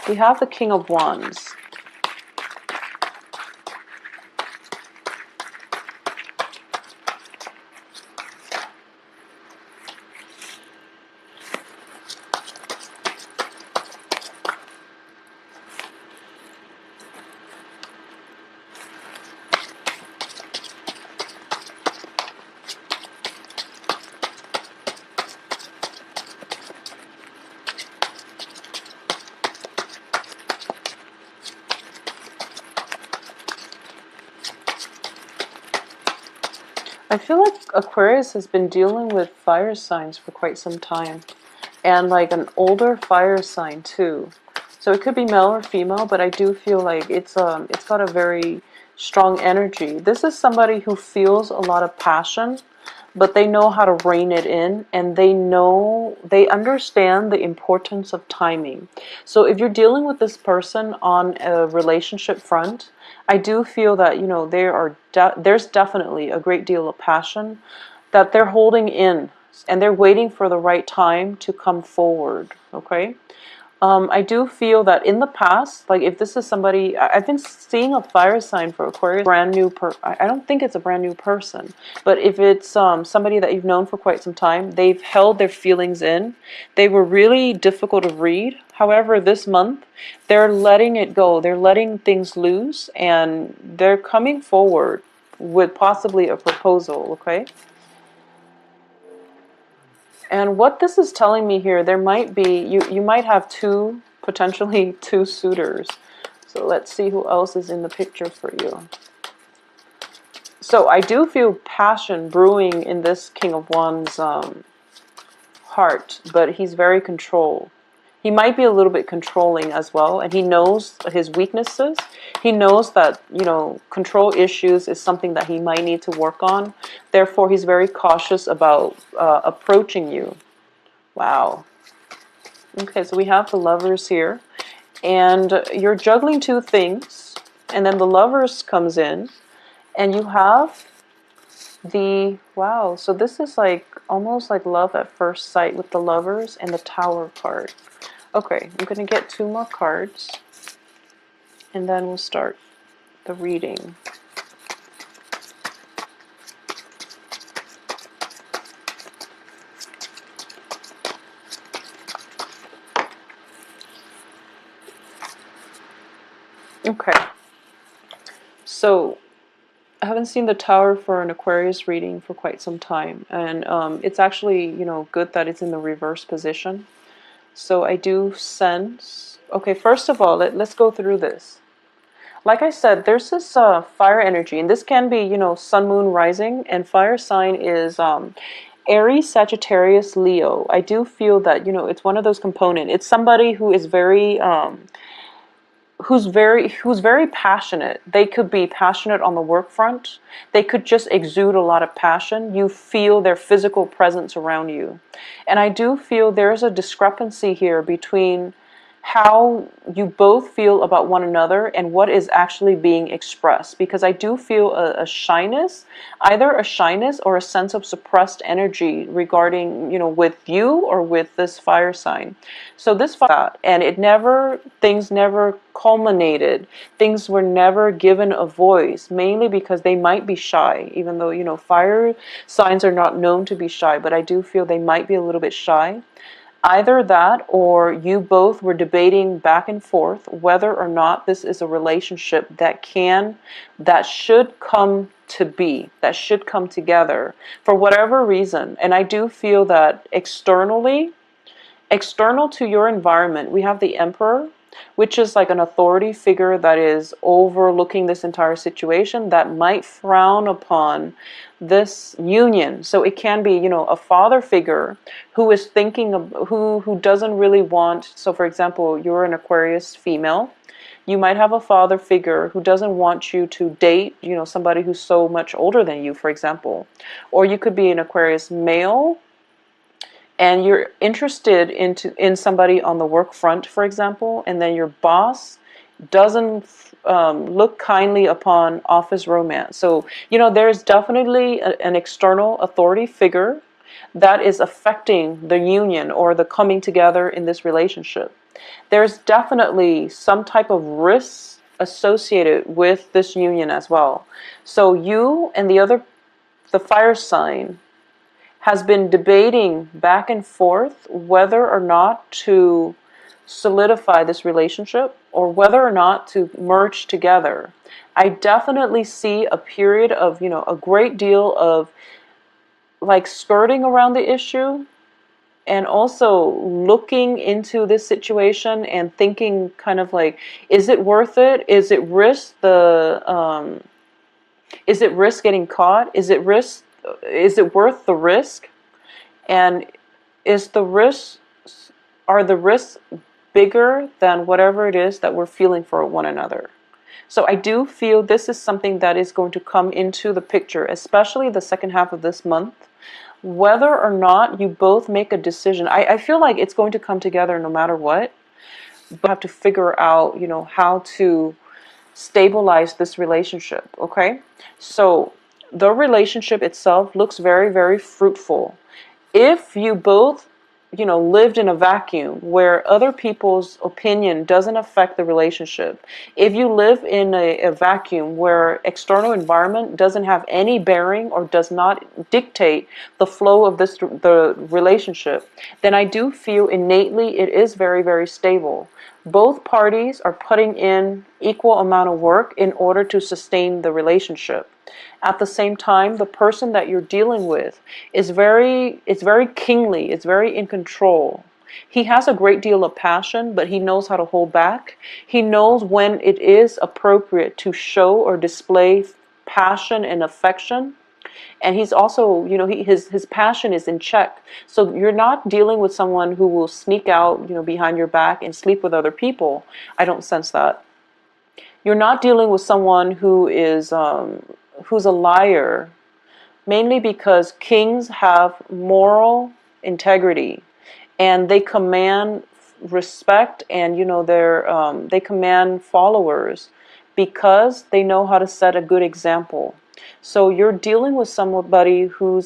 We have the King of Wands. I feel like Aquarius has been dealing with fire signs for quite some time. And like an older fire sign too. So it could be male or female, but I do feel like it's got a very strong energy. This is somebody who feels a lot of passion, but they know how to rein it in, and they understand the importance of timing. So if you're dealing with this person on a relationship front, I do feel that, you know, there's definitely a great deal of passion that they're holding in, and they're waiting for the right time to come forward. Okay. I do feel that in the past, like if this is somebody, I've been seeing a fire sign for Aquarius, brand new I don't think it's a brand new person, but if it's somebody that you've known for quite some time, they've held their feelings in. They were really difficult to read. However, this month, they're letting it go. They're letting things loose, and they're coming forward with possibly a proposal, okay? And what this is telling me here, there might be, you might have potentially two suitors. So let's see who else is in the picture for you. So I do feel passion brewing in this King of Wands heart, but he's very controlled. He might be a little bit controlling as well, and he knows his weaknesses. He knows that, you know, control issues is something that he might need to work on. Therefore, he's very cautious about approaching you. Wow. Okay, so we have the Lovers here, and you're juggling two things, and then the Lovers comes in, and you have wow, so this is like almost like love at first sight with the Lovers and the Tower card. Okay, I'm going to get two more cards, and then we'll start the reading. Okay, so I haven't seen the Tower for an Aquarius reading for quite some time, and it's actually, you know, good that it's in the reverse position. So I do sense, okay, first of all, let's go through this. Like I said, there's this fire energy, and this can be, you know, sun, moon, rising, and fire sign is Aries, Sagittarius, Leo. I do feel that, you know, it's one of those components. It's somebody who is very who's very passionate. They could be passionate on the work front. They could just exude a lot of passion. You feel their physical presence around you. And I do feel there's a discrepancy here between how you both feel about one another and what is actually being expressed, because I do feel a shyness, either a shyness or a sense of suppressed energy regarding, you know, with you or with this fire sign. So this fire, and things never culminated. Things were never given a voice, mainly because they might be shy, even though, you know, fire signs are not known to be shy, but I do feel they might be a little bit shy. Either that, or you both were debating back and forth whether or not this is a relationship that should come to be, that should come together for whatever reason. And I do feel that external to your environment, we have the Emperor, which is like an authority figure that is overlooking this entire situation, that might frown upon this union. So it can be, you know, a father figure who is thinking of who doesn't really want. So for example, you're an Aquarius female, you might have a father figure who doesn't want you to date, you know, somebody who's so much older than you, for example. Or you could be an Aquarius male and you're interested in somebody on the work front, for example, and then your boss doesn't look kindly upon office romance. So, you know, there's definitely an external authority figure that is affecting the union or the coming together in this relationship. There's definitely some type of risk associated with this union as well. So you and the fire sign has been debating back and forth whether or not to solidify this relationship or whether or not to merge together. I definitely see a period of, a great deal of like skirting around the issue, and also looking into this situation and thinking kind of like, is it worth it? Is it risk getting caught? Is it worth the risk? And is the risk are the risks bigger than whatever it is that we're feeling for one another? So I do feel this is something that is going to come into the picture, especially the second half of this month. Whether or not you both make a decision, I feel like it's going to come together no matter what. But you have to figure out, how to stabilize this relationship, okay? So the relationship itself looks very, very fruitful. If you both lived in a vacuum where other people's opinion doesn't affect the relationship, if you live in a vacuum where external environment doesn't have any bearing or does not dictate the flow of the relationship, then I do feel innately it is very, very stable. Both parties are putting in equal amount of work in order to sustain the relationship. At the same time, the person that you're dealing with is it's very kingly, it's very in control. He has a great deal of passion, but he knows how to hold back. He knows when it is appropriate to show or display passion and affection. And he's also, his passion is in check. So you're not dealing with someone who will sneak out, behind your back and sleep with other people. I don't sense that. You're not dealing with someone who's a liar, mainly because kings have moral integrity and they command respect, and they command followers because they know how to set a good example. So you're dealing with somebody who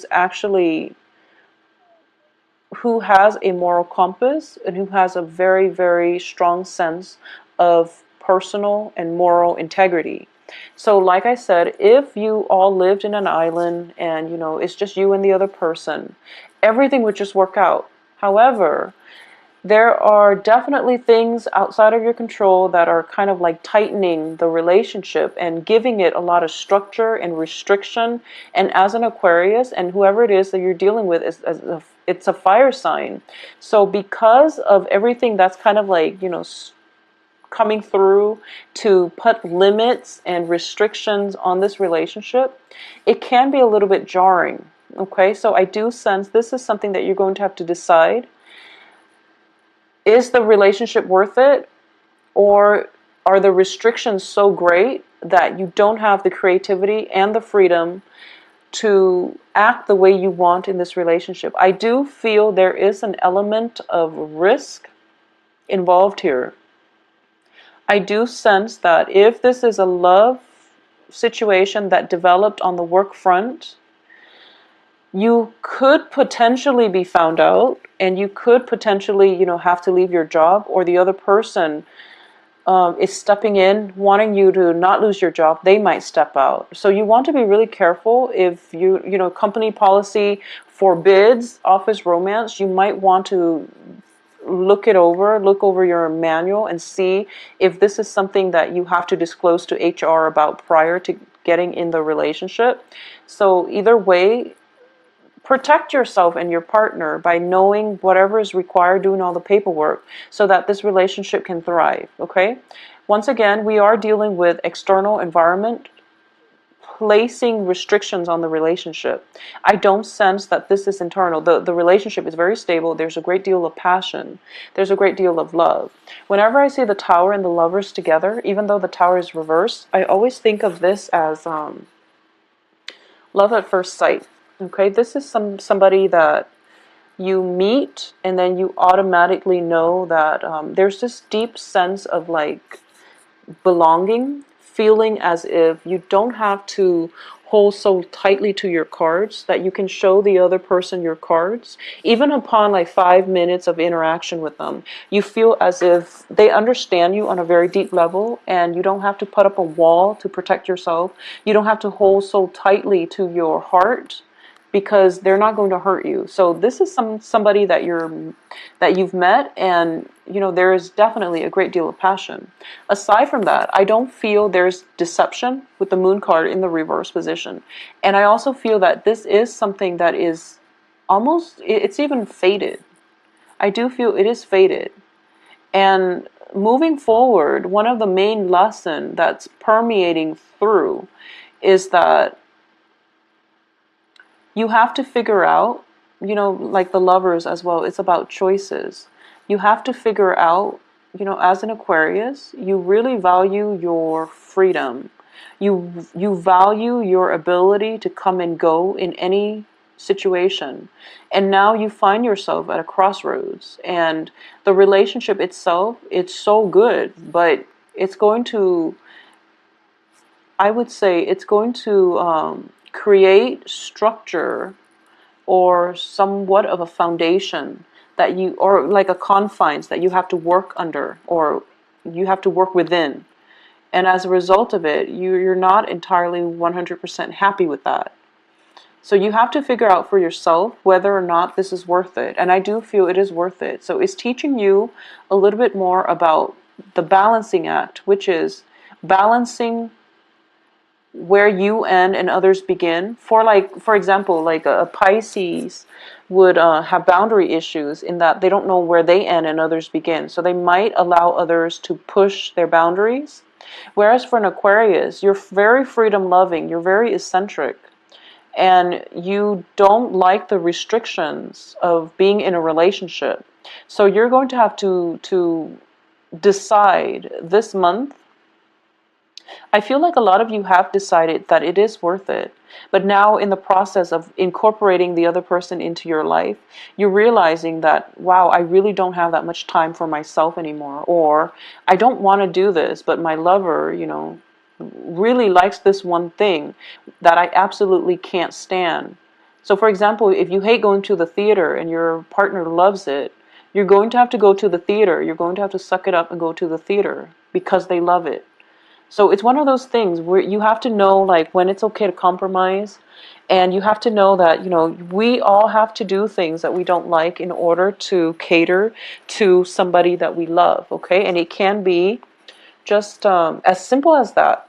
has a moral compass and who has a very, very strong sense of personal and moral integrity. So like I said, if you all lived in an island and it's just you and the other person, everything would just work out. However, there are definitely things outside of your control that are kind of like tightening the relationship and giving it a lot of structure and restriction. And as an Aquarius, and whoever it is that you're dealing with, it's a fire sign. So because of everything that's kind of like, coming through to put limits and restrictions on this relationship, it can be a little bit jarring. Okay, so I do sense this is something that you're going to have to decide. Is the relationship worth it? Or are the restrictions so great that you don't have the creativity and the freedom to act the way you want in this relationship? I do feel there is an element of risk involved here. I do sense that if this is a love situation that developed on the work front, you could potentially be found out, and you could potentially, have to leave your job, or the other person is stepping in, wanting you to not lose your job. They might step out. So you want to be really careful. If company policy forbids office romance, you might want to look over your manual and see if this is something that you have to disclose to HR about prior to getting in the relationship. So either way, protect yourself and your partner by knowing whatever is required, doing all the paperwork, so that this relationship can thrive, okay? Once again, we are dealing with external environment placing restrictions on the relationship. I don't sense that this is internal. The relationship is very stable. There's a great deal of passion. There's a great deal of love. Whenever I see the Tower and the Lovers together, even though the Tower is reversed, I always think of this as love at first sight. Okay, this is somebody that you meet and then you automatically know that there's this deep sense of like belonging, feeling as if you don't have to hold so tightly to your cards that you can show the other person your cards. Even upon like 5 minutes of interaction with them, you feel as if they understand you on a very deep level, and you don't have to put up a wall to protect yourself. You don't have to hold so tightly to your heart, because they're not going to hurt you. So this is somebody that you've met, and there is definitely a great deal of passion. Aside from that, I don't feel there's deception with the moon card in the reverse position. And I also feel that this is something that is almost, it's even fated. I do feel it is fated. And moving forward, one of the main lessons that's permeating through is that you have to figure out, like the lovers as well, it's about choices. You have to figure out, as an Aquarius, you really value your freedom. You value your ability to come and go in any situation. And now you find yourself at a crossroads. And the relationship itself, it's so good, but it's going to, I would say, it's going to create structure or somewhat of a foundation that you, or like a confines that you have to work under, or you have to work within. And as a result of it, you're not entirely 100% happy with that. So you have to figure out for yourself whether or not this is worth it. And I do feel it is worth it. So it's teaching you a little bit more about the balancing act, which is balancing where you end and others begin. For example, like a Pisces would have boundary issues in that they don't know where they end and others begin. So they might allow others to push their boundaries. Whereas for an Aquarius, you're very freedom loving, you're very eccentric, and you don't like the restrictions of being in a relationship. So you're going to have to decide this month. I feel like a lot of you have decided that it is worth it. But now in the process of incorporating the other person into your life, you're realizing that, wow, I really don't have that much time for myself anymore. Or I don't want to do this, but my lover, really likes this one thing that I absolutely can't stand. So for example, if you hate going to the theater and your partner loves it, you're going to have to go to the theater. You're going to have to suck it up and go to the theater because they love it. So it's one of those things where you have to know like when it's okay to compromise, and you have to know that, we all have to do things that we don't like in order to cater to somebody that we love, okay? And it can be just as simple as that.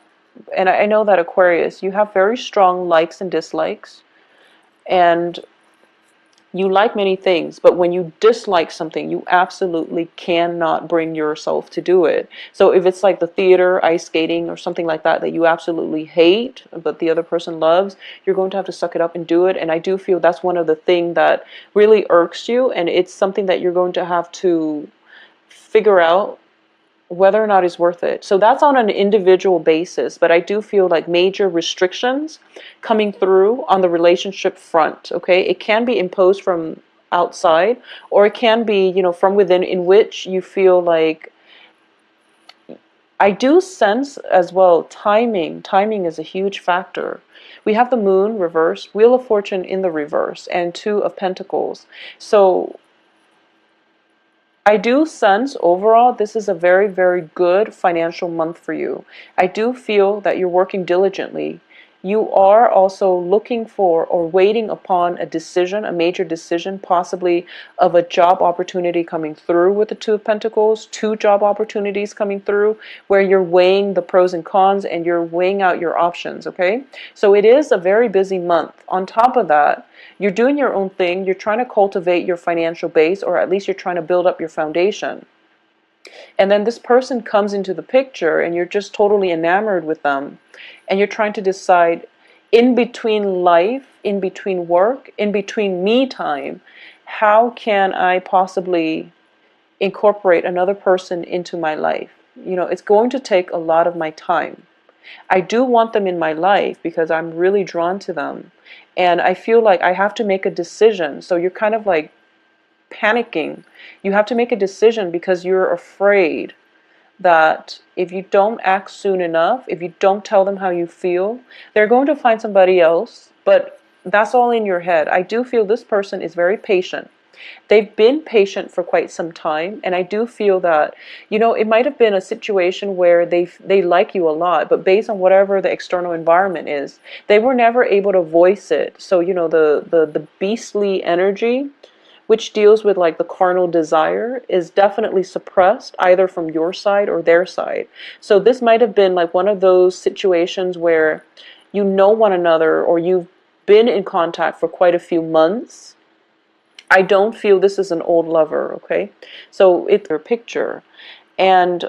And I know that Aquarius, you have very strong likes and dislikes, and you like many things, but when you dislike something, you absolutely cannot bring yourself to do it. So if it's like the theater, ice skating, or something like that you absolutely hate, but the other person loves, you're going to have to suck it up and do it. And I do feel that's one of the things that really irks you, and it's something that you're going to have to figure out whether or not it's worth it. So that's on an individual basis, but I do feel like major restrictions coming through on the relationship front, okay? It can be imposed from outside, or it can be, from within, in which you feel like, I do sense as well, timing. Timing is a huge factor. We have the moon reversed, Wheel of Fortune in the reverse, and Two of Pentacles. So I do sense overall this is a very, very good financial month for you. I do feel that you're working diligently. You are also looking for or waiting upon a decision, a major decision, possibly of a job opportunity coming through with the Two of Pentacles, two job opportunities coming through where you're weighing the pros and cons and you're weighing out your options, okay? So it is a very busy month. On top of that, you're doing your own thing. You're trying to cultivate your financial base, or at least you're trying to build up your foundation. And then this person comes into the picture and you're just totally enamored with them. And you're trying to decide, in between life, in between work, in between me time, how can I possibly incorporate another person into my life? It's going to take a lot of my time. I do want them in my life because I'm really drawn to them. And I feel like I have to make a decision. So you're kind of like panicking. You have to make a decision because you're afraid that if you don't act soon enough, if you don't tell them how you feel, they're going to find somebody else. But that's all in your head. I do feel this person is very patient. They've been patient for quite some time, and I do feel that, you know, it might have been a situation where they like you a lot, but based on whatever the external environment is, they were never able to voice it. So, you know, the beastly energy, which deals with like the carnal desire, is definitely suppressed either from your side or their side. So this might have been like one of those situations where you know one another, or you've been in contact for quite a few months. I don't feel this is an old lover, okay? So it's your picture. And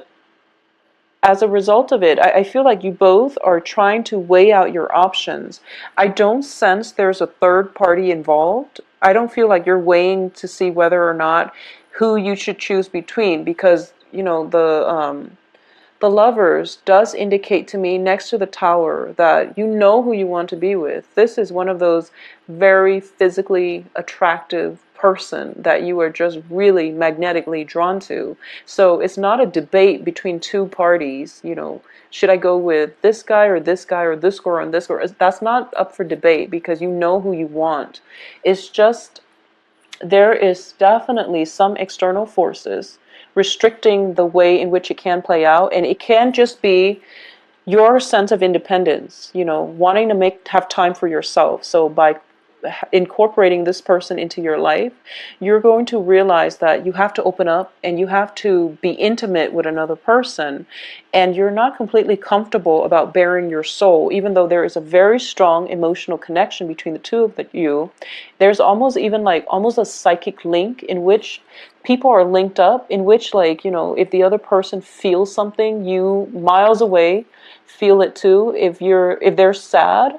as a result of it, I feel like you both are trying to weigh out your options. I don't sense there's a third party involved. I don't feel like you're weighing to see whether or not who you should choose between, because, you know, the lovers does indicate to me next to the tower that you know who you want to be with. This is one of those very physically attractive person that you are just really magnetically drawn to. So it's not a debate between two parties, you know, should I go with this guy or this guy or this girl and this girl? That's not up for debate, because you know who you want. It's just there is definitely some external forces restricting the way in which it can play out, and it can just be your sense of independence, you know, wanting to have time for yourself. So by incorporating this person into your life, you're going to realize that you have to open up and you have to be intimate with another person, and you're not completely comfortable about bearing your soul, even though there is a very strong emotional connection between the two of you. There's almost even like almost a psychic link in which people are linked up, in which, like, you know, if the other person feels something, you miles away feel it too. If they're sad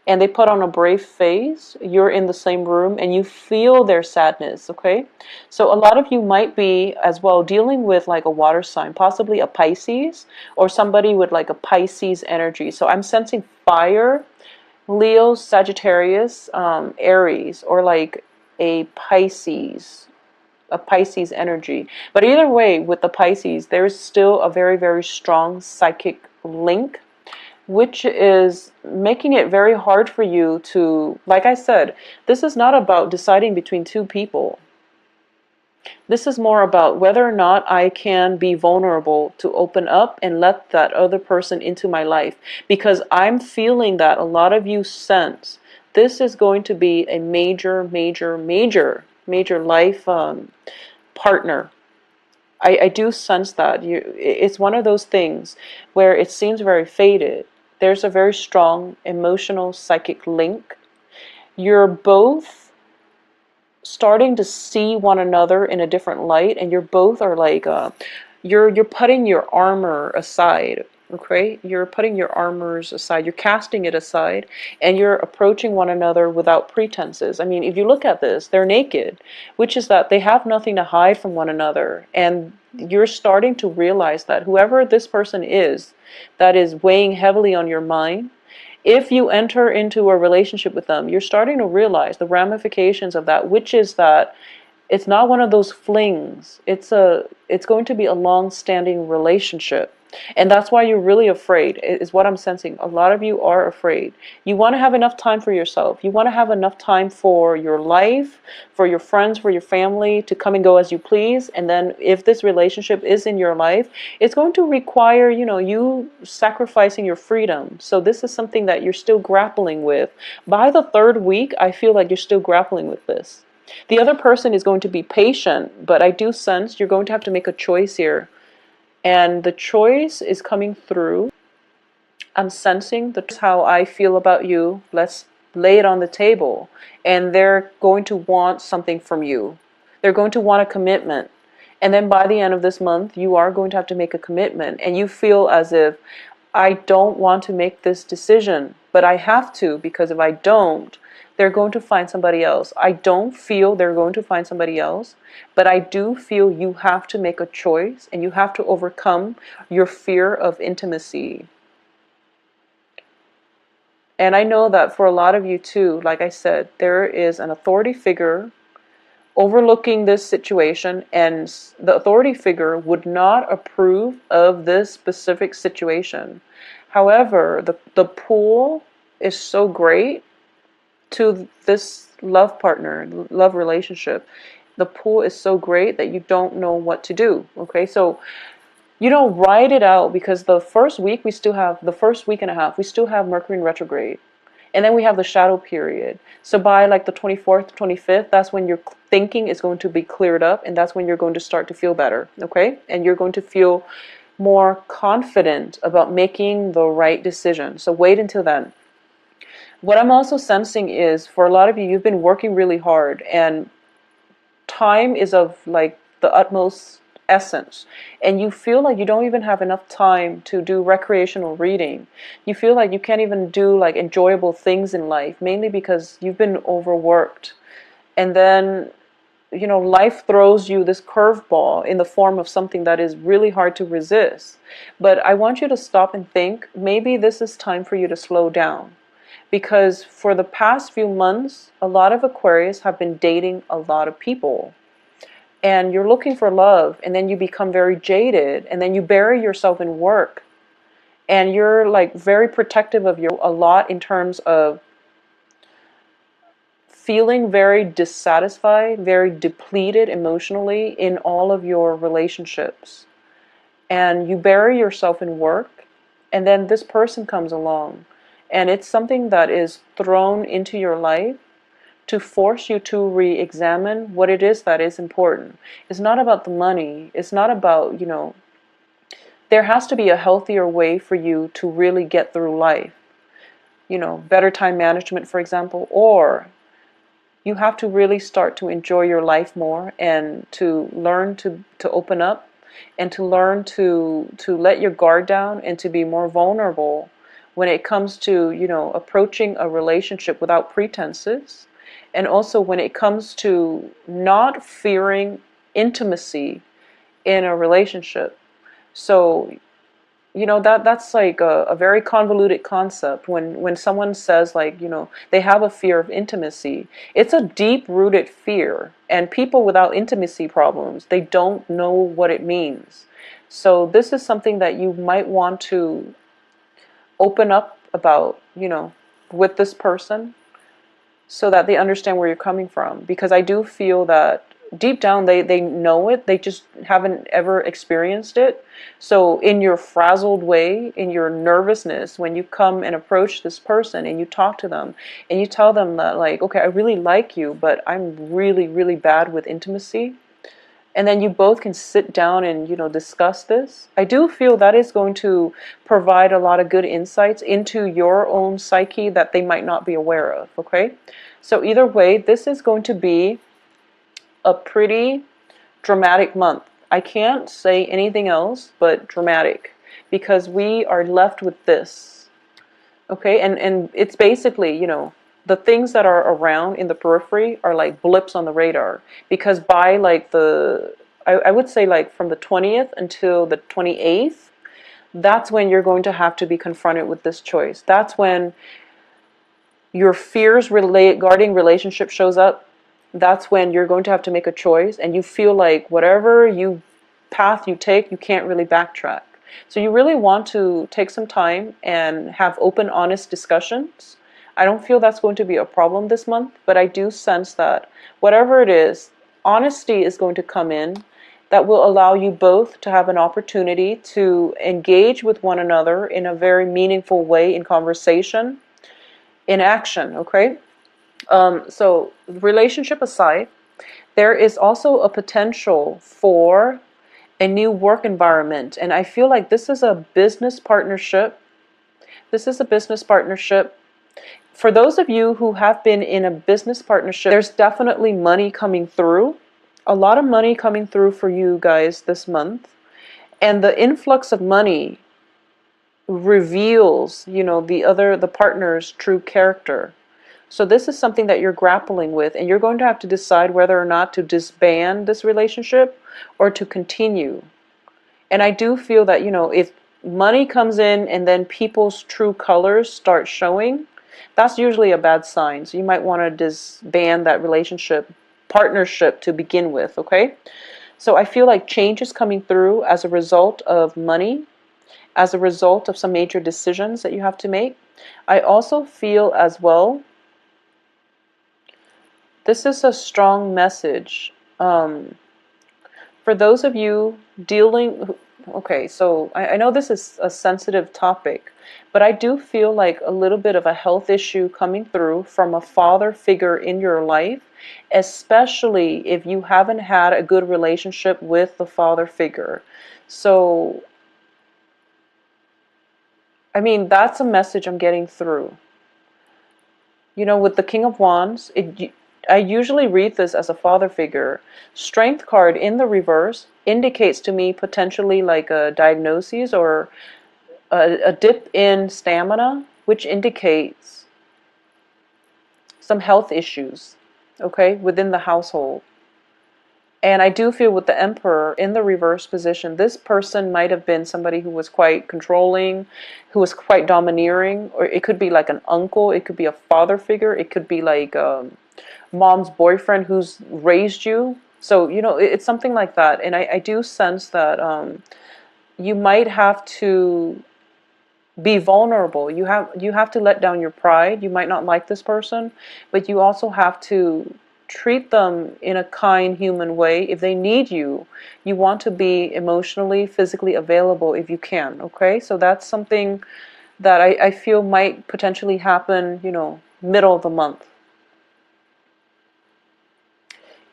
and they put on a brave face, you're in the same room and you feel their sadness, okay? So a lot of you might be as well dealing with like a water sign, possibly a Pisces, or somebody with like a Pisces energy. So I'm sensing fire, Leo, Sagittarius, Aries, or like a Pisces energy. But either way, with the Pisces, there is still a very, very strong psychic link, which is making it very hard for you to, like I said, this is not about deciding between two people. This is more about whether or not I can be vulnerable to open up and let that other person into my life. Because I'm feeling that a lot of you sense this is going to be a major, major, major, major life partner. I do sense that. It's one of those things where it seems very faded. There's a very strong emotional psychic link. You're both starting to see one another in a different light, and you're both are like you're putting your armor aside. Okay, you're putting your armors aside, you're casting it aside, and you're approaching one another without pretenses. I mean, if you look at this, they're naked, which is that they have nothing to hide from one another. And you're starting to realize that whoever this person is that is weighing heavily on your mind, if you enter into a relationship with them, you're starting to realize the ramifications of that, which is that it's not one of those flings. It's going to be a long-standing relationship. And that's why you're really afraid, is what I'm sensing. A lot of you are afraid. You want to have enough time for yourself. You want to have enough time for your life, for your friends, for your family, to come and go as you please. And then if this relationship is in your life, it's going to require, you know, you sacrificing your freedom. So this is something that you're still grappling with. By the third week, I feel like you're still grappling with this. The other person is going to be patient, but I do sense you're going to have to make a choice here. And the choice is coming through. I'm sensing that's how I feel about you. Let's lay it on the table. And they're going to want something from you. They're going to want a commitment. And then by the end of this month, you are going to have to make a commitment. And you feel as if, I don't want to make this decision, but I have to, because if I don't, they're going to find somebody else. I don't feel they're going to find somebody else, but I do feel you have to make a choice and you have to overcome your fear of intimacy. And I know that for a lot of you too, like I said, there is an authority figure overlooking this situation, and the authority figure would not approve of this specific situation. However, the pull is so great to this love partner, love relationship. The pull is so great that you don't know what to do. Okay, so you don't write it out, because the first week the first week and a half, we still have Mercury in retrograde. And then we have the shadow period. So by like the 24th, 25th, that's when your thinking is going to be cleared up, and that's when you're going to start to feel better, okay? And you're going to feel more confident about making the right decision. So wait until then. What I'm also sensing is, for a lot of you, you've been working really hard, and time is of like the utmost essence, and you feel like you don't even have enough time to do recreational reading. You feel like you can't even do like enjoyable things in life, mainly because you've been overworked. And then, you know, life throws you this curveball in the form of something that is really hard to resist. But I want you to stop and think, maybe this is time for you to slow down. Because for the past few months, a lot of Aquarius have been dating a lot of people. And you're looking for love, and then you become very jaded, and then you bury yourself in work. And you're like very protective of a lot in terms of feeling very dissatisfied, very depleted emotionally in all of your relationships. And you bury yourself in work, and then this person comes along. And it's something that is thrown into your life to force you to re-examine what it is that is important. It's not about the money. It's not about, you know, there has to be a healthier way for you to really get through life. You know, better time management, for example, or you have to really start to enjoy your life more, and to learn to open up, and to learn to let your guard down, and to be more vulnerable when it comes to, you know, approaching a relationship without pretenses. And also when it comes to not fearing intimacy in a relationship. So, you know, that's like a very convoluted concept. When someone says, like, you know, they have a fear of intimacy, it's a deep-rooted fear. And people without intimacy problems, they don't know what it means. So this is something that you might want to open up about, you know, with this person, so that they understand where you're coming from. Because I do feel that deep down they know it, they just haven't ever experienced it. So in your frazzled way, in your nervousness, when you come and approach this person and you talk to them and you tell them that, like, okay, I really like you, but I'm really, really bad with intimacy. And then you both can sit down and, you know, discuss this. I do feel that is going to provide a lot of good insights into your own psyche that they might not be aware of, okay? So either way, this is going to be a pretty dramatic month. I can't say anything else but dramatic, because we are left with this, okay? And it's basically, you know, the things that are around in the periphery are like blips on the radar. Because by like I would say like from the 20th until the 28th, that's when you're going to have to be confronted with this choice. That's when your fears regarding relationship shows up. That's when you're going to have to make a choice, and you feel like whatever path you take, you can't really backtrack. So you really want to take some time and have open, honest discussions. I don't feel that's going to be a problem this month, but I do sense that whatever it is, honesty is going to come in that will allow you both to have an opportunity to engage with one another in a very meaningful way, in conversation, in action, okay? So relationship aside, there is also a potential for a new work environment. And I feel like this is a business partnership. This is a business partnership. For those of you who have been in a business partnership, there's definitely money coming through. A lot of money coming through for you guys this month. And the influx of money reveals, you know, the partner's true character. So this is something that you're grappling with, and you're going to have to decide whether or not to disband this relationship or to continue. And I do feel that, you know, if money comes in and then people's true colors start showing, that's usually a bad sign. So you might want to disband that relationship partnership to begin with, okay? So I feel like change is coming through as a result of money, as a result of some major decisions that you have to make. I also feel as well, this is a strong message. For those of you dealing, okay, so I know this is a sensitive topic, but I do feel like a little bit of a health issue coming through from a father figure in your life, especially if you haven't had a good relationship with the father figure. So, I mean, that's a message I'm getting through. You know, with the King of Wands, I usually read this as a father figure. Strength card in the reverse indicates to me potentially like a diagnosis or a dip in stamina, which indicates some health issues, okay, within the household. And I do feel with the Emperor in the reverse position, this person might have been somebody who was quite controlling, who was quite domineering, or it could be like an uncle, it could be a father figure, it could be like mom's boyfriend who's raised you. So, you know, it's something like that. And I do sense that you might have to be vulnerable. You have to let down your pride. You might not like this person, but you also have to treat them in a kind, human way. If they need you, you want to be emotionally, physically available if you can. Okay, so that's something that I feel might potentially happen, you know, middle of the month.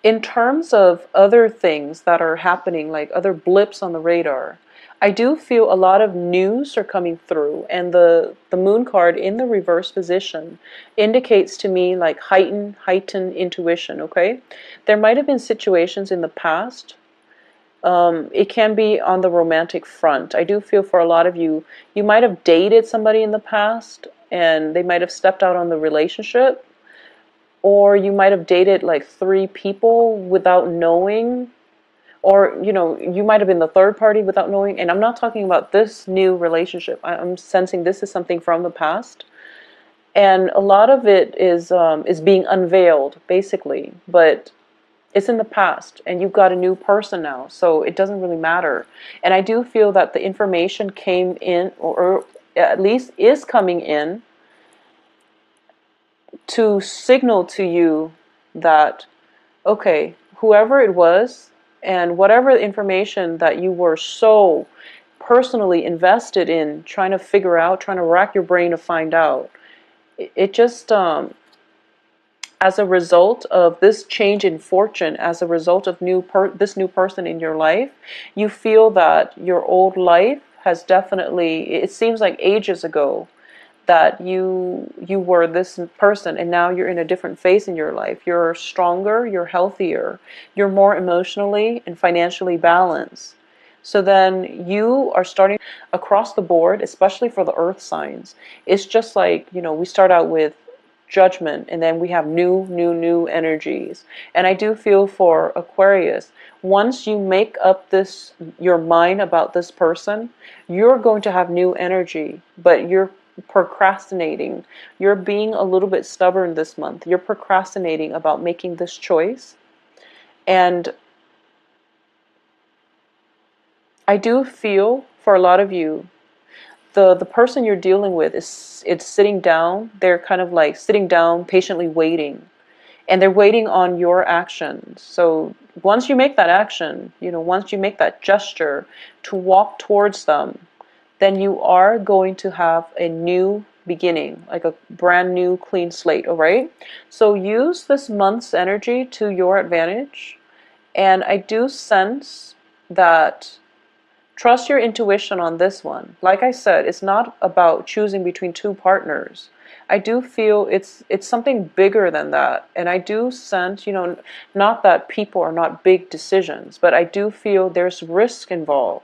In terms of other things that are happening, like other blips on the radar, I do feel a lot of news are coming through, and the moon card in the reverse position indicates to me like heightened intuition, okay? There might have been situations in the past. It can be on the romantic front. I do feel for a lot of you, you might have dated somebody in the past, and they might have stepped out on the relationship, or you might have dated like 3 people without knowing, or you know, you might have been the third party without knowing. And I'm not talking about this new relationship. I'm sensing this is something from the past, and a lot of it is being unveiled basically, but it's in the past and you've got a new person now, so it doesn't really matter. And I do feel that the information came in, or at least is coming in, to signal to you that, okay, whoever it was and whatever information that you were so personally invested in trying to figure out, trying to rack your brain to find out, it just, as a result of this change in fortune, as a result of this new person in your life, you feel that your old life has definitely, it seems like ages ago, that you were this person, and now you're in a different phase in your life. You're stronger, you're healthier, you're more emotionally and financially balanced. So then you are starting across the board, especially for the earth signs. It's just like, you know, we start out with judgment, and then we have new energies. And I do feel for Aquarius, once you make up this, your mind about this person, you're going to have new energy, but you're procrastinating. You're being a little bit stubborn this month. You're procrastinating about making this choice. And I do feel for a lot of you, the person you're dealing with it's sitting down. They're kind of like sitting down, patiently waiting. And they're waiting on your actions. So once you make that action, you know, once you make that gesture to walk towards them, then you are going to have a new beginning, like a brand new clean slate, all right? So use this month's energy to your advantage. And I do sense that, trust your intuition on this one. Like I said, it's not about choosing between 2 partners. I do feel it's something bigger than that. And I do sense, you know, not that people are not big decisions, but I do feel there's risk involved.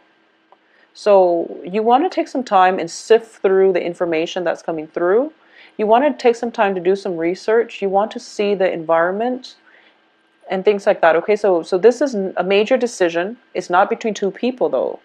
So you want to take some time and sift through the information that's coming through. You want to take some time to do some research. You want to see the environment and things like that. Okay, so this is a major decision. It's not between 2 people though.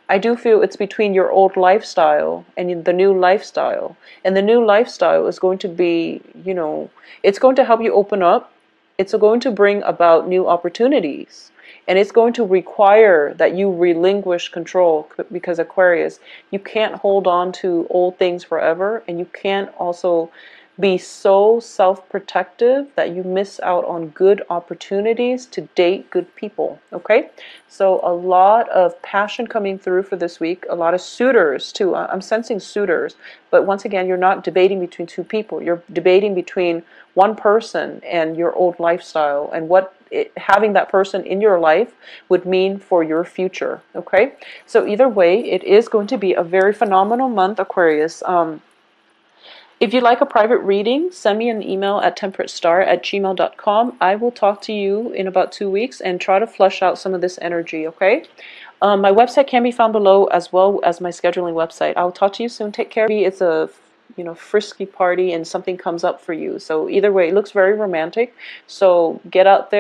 I do feel it's between your old lifestyle and the new lifestyle. And the new lifestyle is going to be, you know, it's going to help you open up. It's going to bring about new opportunities. And it's going to require that you relinquish control, because Aquarius, you can't hold on to old things forever, and you can't also be so self-protective that you miss out on good opportunities to date good people. Okay, so a lot of passion coming through for this week, a lot of suitors too. I'm sensing suitors, but once again, you're not debating between two people, you're debating between one person and your old lifestyle, and what having that person in your life would mean for your future. Okay, so either way, it is going to be a very phenomenal month, Aquarius. If you'd like a private reading, send me an email at temperatestar@gmail.com. I will talk to you in about 2 weeks and try to flush out some of this energy, okay? My website can be found below, as well as my scheduling website. I'll talk to you soon. Take care. It's a frisky party and something comes up for you. So either way, it looks very romantic. So get out there.